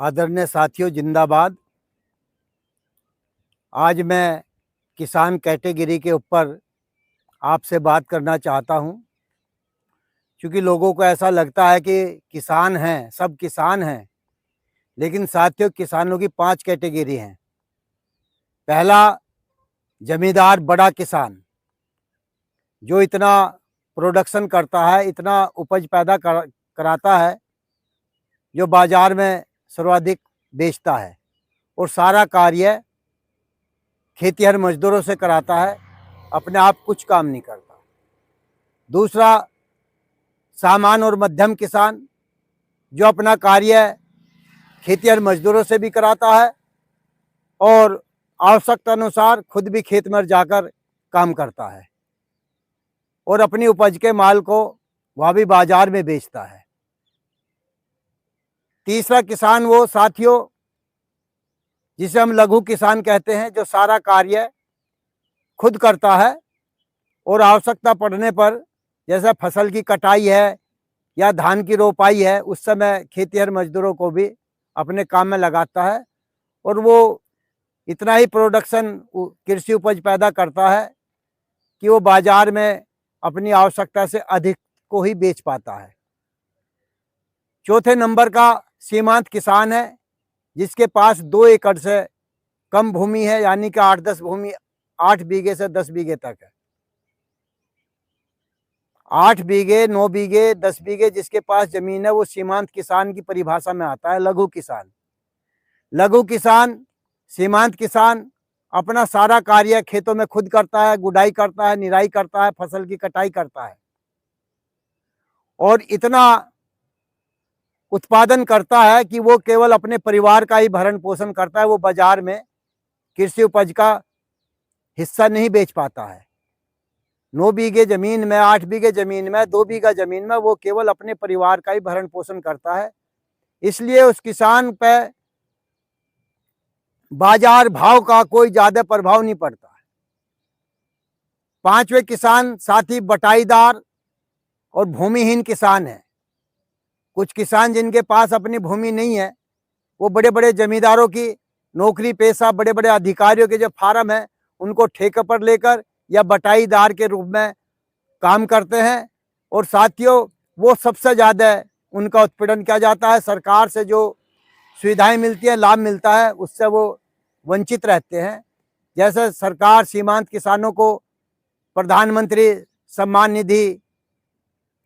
आदरणीय साथियों, जिंदाबाद। आज मैं किसान कैटेगरी के ऊपर आपसे बात करना चाहता हूं, क्योंकि लोगों को ऐसा लगता है कि किसान हैं, सब किसान हैं, लेकिन साथियों किसानों की 5 कैटेगरी हैं। पहला, जमींदार बड़ा किसान, जो इतना प्रोडक्शन करता है, इतना उपज पैदा कराता है, जो बाजार में सर्वाधिक बेचता है और सारा कार्य खेतिहर मजदूरों से कराता है, अपने आप कुछ काम नहीं करता। दूसरा, सामान्य और मध्यम किसान, जो अपना कार्य खेतिहर मजदूरों से भी कराता है और आवश्यकता अनुसार खुद भी खेत में जाकर काम करता है और अपनी उपज के माल को वह भी बाजार में बेचता है। तीसरा किसान वो साथियों जिसे हम लघु किसान कहते हैं, जो सारा कार्य खुद करता है और आवश्यकता पड़ने पर, जैसे फसल की कटाई है या धान की रोपाई है, उस समय खेतिहर मजदूरों को भी अपने काम में लगाता है और वो इतना ही प्रोडक्शन कृषि उपज पैदा करता है कि वो बाजार में अपनी आवश्यकता से अधिक को ही बेच पाता है। चौथे नंबर का सीमांत किसान है, जिसके पास 2 एकड़ से कम भूमि है, यानी कि 8-10 भूमि, 8 बीघे से 10 बीघे तक है। 8 बीघे, 9 बीघे, 10 बीघे जिसके पास जमीन है, वो सीमांत किसान की परिभाषा में आता है। लघु किसान, लघु किसान, सीमांत किसान अपना सारा कार्य खेतों में खुद करता है, गुड़ाई करता है, निराई करता है, फसल की कटाई करता है और इतना उत्पादन करता है कि वो केवल अपने परिवार का ही भरण पोषण करता है। वो बाजार में कृषि उपज का हिस्सा नहीं बेच पाता है। 9 बीघे जमीन में, 8 बीघे जमीन में, 2 बीघा जमीन में वो केवल अपने परिवार का ही भरण पोषण करता है। इसलिए उस किसान पे बाजार भाव का कोई ज्यादा प्रभाव नहीं पड़ता है। 5वें किसान साथी बटाईदार और भूमिहीन किसान है। कुछ किसान जिनके पास अपनी भूमि नहीं है, वो बड़े बड़े जमींदारों की नौकरी पेशा, बड़े बड़े अधिकारियों के जो फार्म है, उनको ठेके पर लेकर या बटाईदार के रूप में काम करते हैं और साथियों वो सबसे ज़्यादा उनका उत्पीड़न किया जाता है। सरकार से जो सुविधाएं मिलती है, लाभ मिलता है, उससे वो वंचित रहते हैं। जैसे सरकार सीमांत किसानों को प्रधानमंत्री सम्मान निधि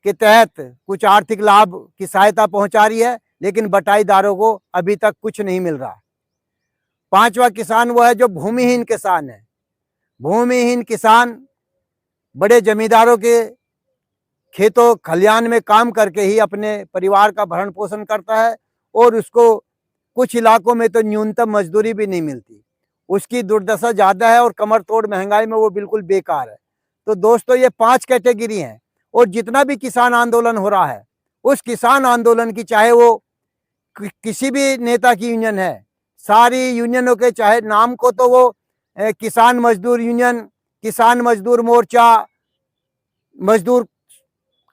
के तहत कुछ आर्थिक लाभ की सहायता पहुंचा रही है, लेकिन बटाईदारों को अभी तक कुछ नहीं मिल रहा। 5वां किसान वो है जो भूमिहीन किसान है। भूमिहीन किसान बड़े जमींदारों के खेतों खलिहान में काम करके ही अपने परिवार का भरण पोषण करता है और उसको कुछ इलाकों में तो न्यूनतम मजदूरी भी नहीं मिलती। उसकी दुर्दशा ज़्यादा है और कमर तोड़ महंगाई में वो बिल्कुल बेकार है। तो दोस्तों, ये 5 कैटेगरी हैं और जितना भी किसान आंदोलन हो रहा है, उस किसान आंदोलन की, चाहे वो किसी भी नेता की यूनियन है, सारी यूनियनों के, चाहे नाम को तो वो किसान मजदूर यूनियन, किसान मजदूर मोर्चा, मजदूर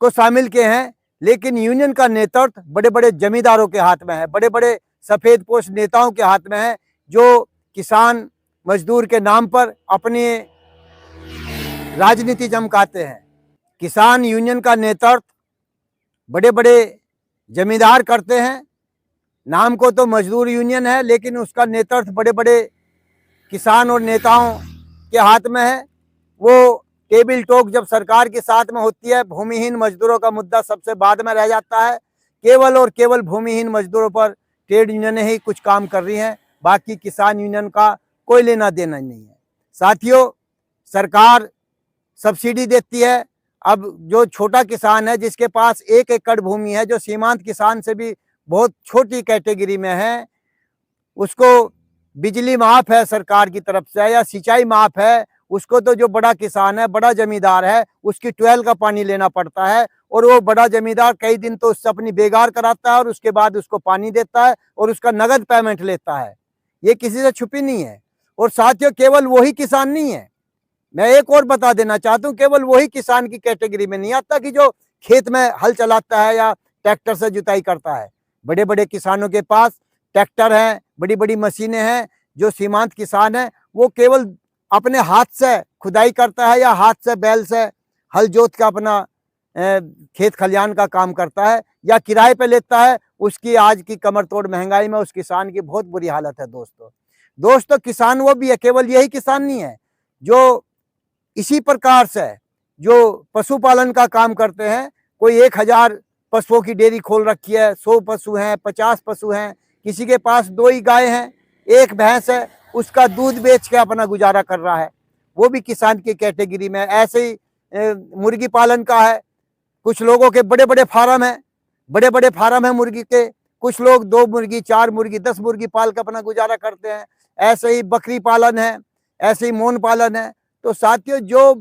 को शामिल के हैं, लेकिन यूनियन का नेतृत्व बड़े बड़े जमींदारों के हाथ में है, बड़े बड़े सफेद पोश नेताओं के हाथ में है, जो किसान मजदूर के नाम पर अपनी राजनीति चमकाते हैं। किसान यूनियन का नेतृत्व बड़े बड़े जमींदार करते हैं। नाम को तो मजदूर यूनियन है, लेकिन उसका नेतृत्व बड़े बड़े किसान और नेताओं के हाथ में है। वो टेबल टॉक जब सरकार के साथ में होती है, भूमिहीन मजदूरों का मुद्दा सबसे बाद में रह जाता है। केवल और केवल भूमिहीन मजदूरों पर ट्रेड यूनियनें ही कुछ काम कर रही हैं, बाकी किसान यूनियन का कोई लेना देना नहीं है। साथियों, सरकार सब्सिडी देती है। अब जो छोटा किसान है, जिसके पास 1 एकड़ भूमि है, जो सीमांत किसान से भी बहुत छोटी कैटेगरी में है, उसको बिजली माफ है सरकार की तरफ से या सिंचाई माफ है। उसको तो जो बड़ा किसान है, बड़ा जमींदार है, उसकी ट्यूबवेल का पानी लेना पड़ता है और वो बड़ा जमींदार कई दिन तो उससे अपनी बेगार कराता है और उसके बाद उसको पानी देता है और उसका नगद पेमेंट लेता है। ये किसी से छुपी नहीं है। और साथियों, केवल वही किसान नहीं है, मैं एक और बता देना चाहता हूँ, केवल वही किसान की कैटेगरी में नहीं आता कि जो खेत में हल चलाता है या ट्रैक्टर से जुताई करता है। बड़े बड़े किसानों के पास ट्रैक्टर हैं, बड़ी बड़ी मशीनें हैं। जो सीमांत किसान है वो केवल अपने हाथ से खुदाई करता है या हाथ से बैल से हल जोत का अपना खेत खलियान का काम करता है या किराए पे लेता है। उसकी आज की कमर तोड़ महंगाई में उस किसान की बहुत बुरी हालत है। दोस्तों किसान वो भी है, केवल यही किसान नहीं है जो इसी प्रकार से जो पशुपालन का काम करते हैं। कोई 1000 पशुओं की डेयरी खोल रखी है, 100 पशु हैं, 50 पशु हैं, किसी के पास 2 ही गाय हैं, 1 भैंस है, उसका दूध बेच के अपना गुजारा कर रहा है, वो भी किसान की कैटेगरी में। ऐसे ही मुर्गी पालन का है, कुछ लोगों के बड़े बड़े फार्म है, बड़े बड़े फार्म है मुर्गी के, कुछ लोग 2 मुर्गी 4 मुर्गी 10 मुर्गी पाल कर अपना गुजारा करते हैं। ऐसे ही बकरी पालन है, ऐसे ही मोन पालन है। तो साथियों जो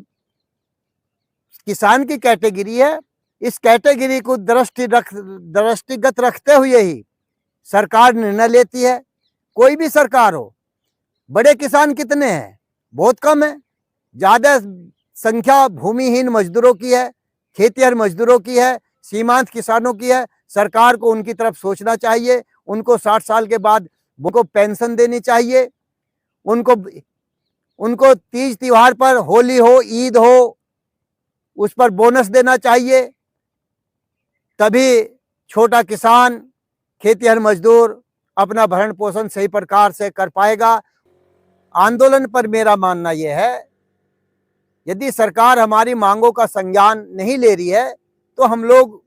किसान की कैटेगरी है, इस कैटेगरी को दृष्टिगत रखते हुए ही सरकार निर्णय लेती है। कोई भी सरकार हो, बड़े किसान कितने हैं? बहुत कम है। ज्यादा संख्या भूमिहीन मजदूरों की है, खेतिहर मजदूरों की है, सीमांत किसानों की है। सरकार को उनकी तरफ सोचना चाहिए। उनको 60 साल के बाद उनको पेंशन देनी चाहिए। उनको तीज त्योहार पर, होली हो, ईद हो, उस पर बोनस देना चाहिए। तभी छोटा किसान, खेतिहर मजदूर अपना भरण पोषण सही प्रकार से कर पाएगा। आंदोलन पर मेरा मानना यह है, यदि सरकार हमारी मांगों का संज्ञान नहीं ले रही है तो हम लोग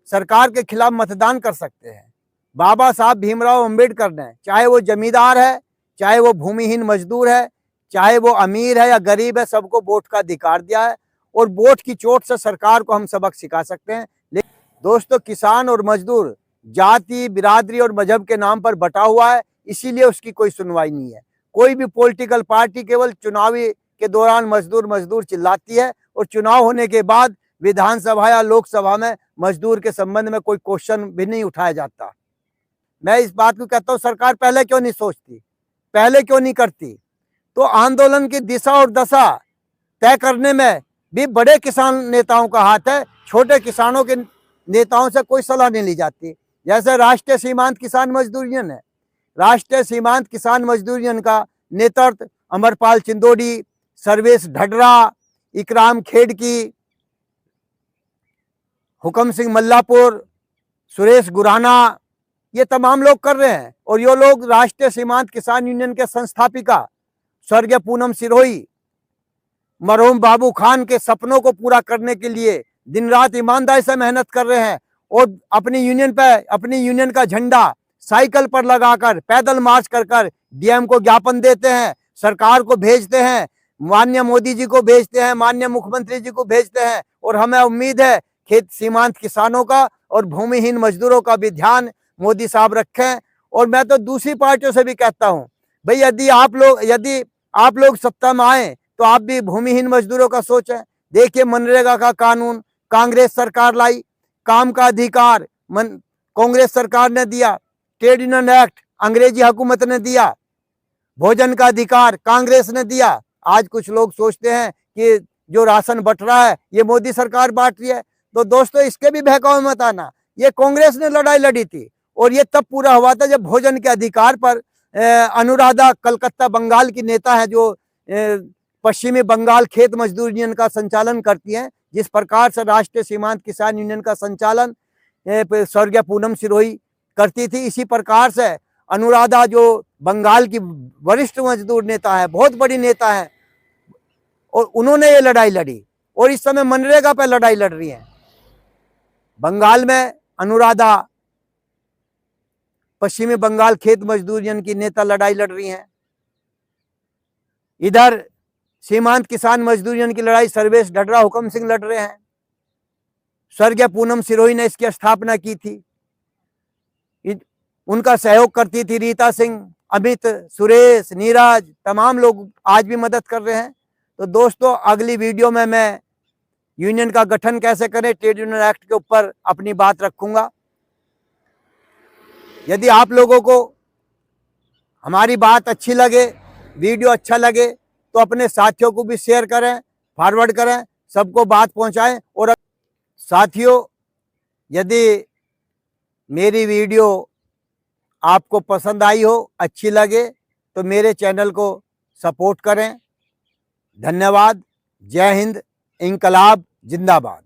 सरकार के खिलाफ मतदान कर सकते हैं। बाबा साहब भीमराव अंबेडकर ने, चाहे वो जमींदार है, चाहे वो भूमिहीन मजदूर है, चाहे वो अमीर है या गरीब है, सबको वोट का अधिकार दिया है और वोट की चोट से सरकार को हम सबक सिखा सकते हैं। लेकिन दोस्तों किसान और मजदूर जाति, बिरादरी और मजहब के नाम पर बटा हुआ है, इसीलिए उसकी कोई सुनवाई नहीं है। कोई भी पॉलिटिकल पार्टी केवल चुनावी के दौरान मजदूर मजदूर चिल्लाती है और चुनाव होने के बाद विधानसभा या लोकसभा में मजदूर के संबंध में कोई क्वेश्चन भी नहीं उठाया जाता। मैं इस बात को कहता हूँ, सरकार पहले क्यों नहीं सोचती, पहले क्यों नहीं करती? तो आंदोलन की दिशा और दशा तय करने में भी बड़े किसान नेताओं का हाथ है, छोटे किसानों के नेताओं से कोई सलाह नहीं ली जाती। जैसे राष्ट्रीय सीमांत किसान मजदूर यूनियन है, राष्ट्रीय सीमांत किसान मजदूर यूनियन का नेतृत्व अमरपाल चिंदोड़ी, सर्वेश ढडरा, इकराम खेड़की, हुकम सिंह मल्लापुर, सुरेश गुराना, ये तमाम लोग कर रहे हैं। और ये लोग राष्ट्रीय सीमांत किसान यूनियन के संस्थापिका स्वर्गीय पूनम सिरोही, मरहूम बाबू खान के सपनों को पूरा करने के लिए दिन रात ईमानदारी से मेहनत कर रहे हैं और अपनी यूनियन का झंडा साइकिल पर लगाकर पैदल मार्च कर डीएम को ज्ञापन देते हैं, सरकार को भेजते हैं, माननीय मोदी जी को भेजते हैं, माननीय मुख्यमंत्री जी को भेजते हैं। और हमें उम्मीद है खेत सीमांत किसानों का और भूमिहीन मजदूरों का भी ध्यान मोदी साहब रखें। और मैं तो दूसरी पार्टियों से भी कहता हूं, भाई यदि आप लोग सत्ता में आए तो आप भी भूमिहीन मजदूरों का सोचें। देखिए मनरेगा का कानून कांग्रेस सरकार लाई, काम का अधिकार कांग्रेस सरकार ने दिया, ट्रेड यूनियन एक्ट अंग्रेजी हुकूमत ने दिया, भोजन का अधिकार कांग्रेस ने दिया। आज कुछ लोग सोचते हैं कि जो राशन बंट रहा है ये मोदी सरकार बांट रही है। तो दोस्तों इसके भी बहकावे मत आना, ये कांग्रेस ने लड़ाई लड़ी थी और ये तब पूरा हुआ था जब भोजन के अधिकार पर अनुराधा कलकत्ता बंगाल की नेता है जो पश्चिमी बंगाल खेत मजदूर यूनियन का संचालन करती हैं। जिस प्रकार से राष्ट्रीय सीमांत किसान यूनियन का संचालन स्वर्गीय पूनम सिरोही करती थी, इसी प्रकार से अनुराधा जो बंगाल की वरिष्ठ मजदूर नेता है, बहुत बड़ी नेता है, और उन्होंने ये लड़ाई लड़ी और इस समय मनरेगा पर लड़ाई लड़ रही है। बंगाल में अनुराधा पश्चिमी बंगाल खेत मजदूर यूनियन की नेता लड़ाई लड़ रही हैं, इधर सीमांत किसान मजदूर यूनियन की लड़ाई सर्वेश ढडरा, हुकम सिंह लड़ रहे हैं। स्वर्गीय पूनम सिरोही ने इसकी स्थापना की थी, उनका सहयोग करती थी रीता सिंह, अमित, सुरेश, नीरज, तमाम लोग आज भी मदद कर रहे हैं। तो दोस्तों अगली वीडियो में मैं यूनियन का गठन कैसे करें, ट्रेड यूनियन एक्ट के ऊपर अपनी बात रखूंगा। यदि आप लोगों को हमारी बात अच्छी लगे, वीडियो अच्छा लगे, तो अपने साथियों को भी शेयर करें, फॉरवर्ड करें, सबको बात पहुंचाएं। और साथियों यदि मेरी वीडियो आपको पसंद आई हो, अच्छी लगे तो मेरे चैनल को सपोर्ट करें। धन्यवाद। जय हिंद। इंकलाब जिंदाबाद।